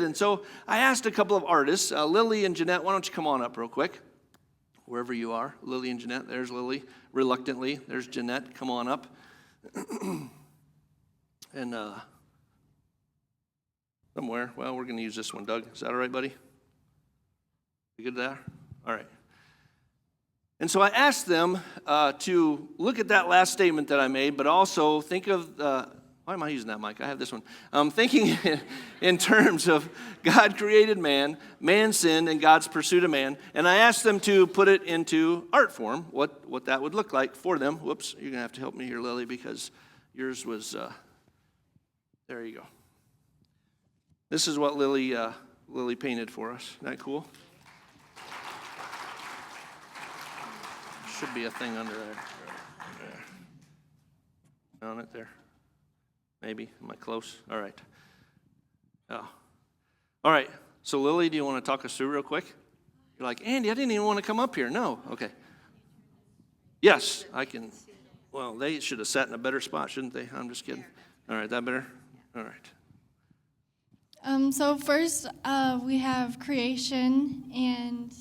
And so I asked a couple of artists, Lilly and Janette, why don't you come on up real quick, wherever you are. Lilly and Janette, there's Lilly, reluctantly. There's Janette, come on up. And somewhere, well, we're going to use this one, Doug. Is that all right, buddy? You good there? All right. And so I asked them to look at that last statement that I made, but also think of, why am I using that mic? I have this one. Thinking in terms of God created man, man sinned, and God's pursuit of man. And I asked them to put it into art form, what that would look like for them. Whoops, you're going to have to help me here, Lily, because yours was, there you go. This is what Lily painted for us. Isn't that cool? Should be a thing under there. On it there. Maybe. Am I close? All right. Oh. All right. So, Lily, do you want to talk us through real quick? You're like, Andy, I didn't even want to come up here. No. Okay. Yes, I can. Well, they should have sat in a better spot, shouldn't they? I'm just kidding. All right. That better? All right. So first, we have creation, and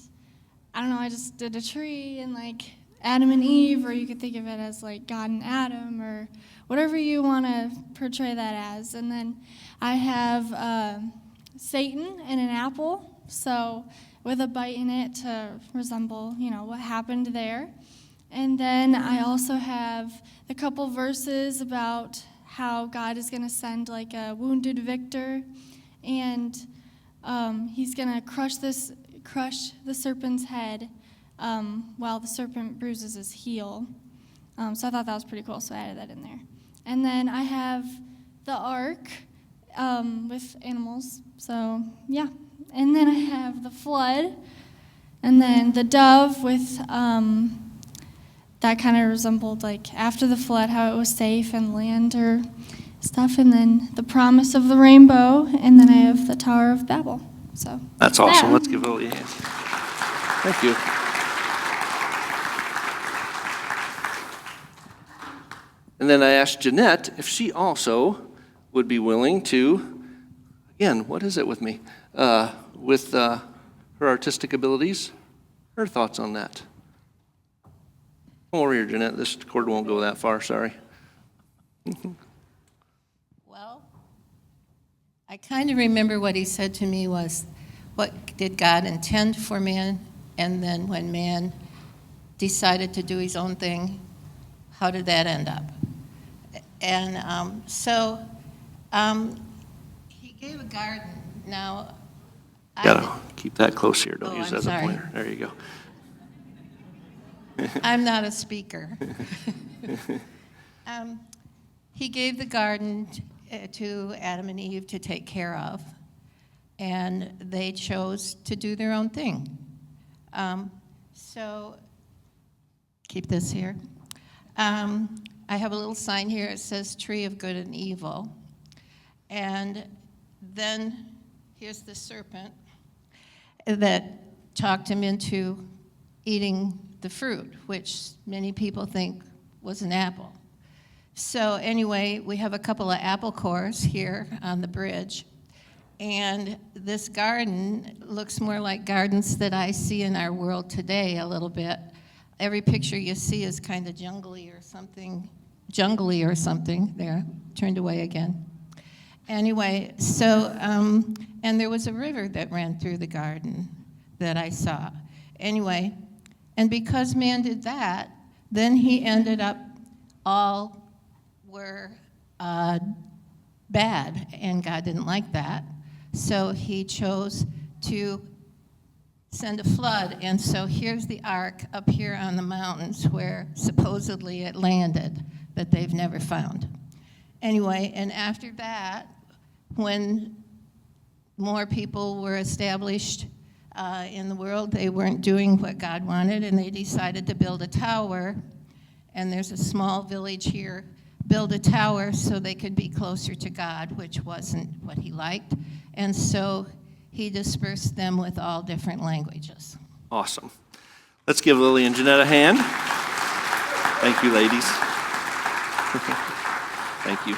I don't know, I just did a tree and like Adam and Eve, or you could think of it as like God and Adam, or whatever you want to portray that as. And then I have Satan and an apple, so with a bite in it to resemble, what happened there. And then I also have a couple verses about how God is going to send like a wounded victor, and he's going to crush the serpent's head while the serpent bruises his heel. So I thought that was pretty cool, so I added that in there. And then I have the ark with animals, so yeah. And then I have the flood, and then the dove with that kind of resembled like after the flood, how it was safe and land or stuff, and then the promise of the rainbow, and then I have the Tower of Babel. So that's awesome. Let's give Lily a hand. Thank you. And then I asked Janette if she also would be willing to, again, what is it with me? With her artistic abilities, her thoughts on that. Come over here, Janette. This cord won't go that far, sorry. Well, I kind of remember what he said to me was, what did God intend for man? And then when man decided to do his own thing, how did that end up? And he gave a garden. Now, Gotta keep that close here. Don't use that as a sorry. pointer. There you go. I'm not a speaker. He gave the garden to Adam and Eve to take care of, and they chose to do their own thing. So, keep this here. I have a little sign here. It says Tree of Good and Evil. And then here's the serpent that talked him into eating the fruit, which many people think was an apple. So anyway, we have a couple of apple cores here on the bridge. And this garden looks more like gardens that I see in our world today a little bit. Every picture you see is kind of jungly or something. There, turned away again. Anyway, so, and there was a river that ran through the garden that I saw. Anyway, and because man did that, then he ended up all were bad, and God didn't like that. So he chose to send a flood, and so here's the ark up here on the mountains where supposedly it landed, that they've never found. Anyway, and after that, when more people were established in the world, they weren't doing what God wanted, and they decided to build a tower, and there's a small village here, build a tower so they could be closer to God, which wasn't what he liked, and so he dispersed them with all different languages. Awesome. Let's give Lily and Janette a hand. Thank you, ladies. Thank you.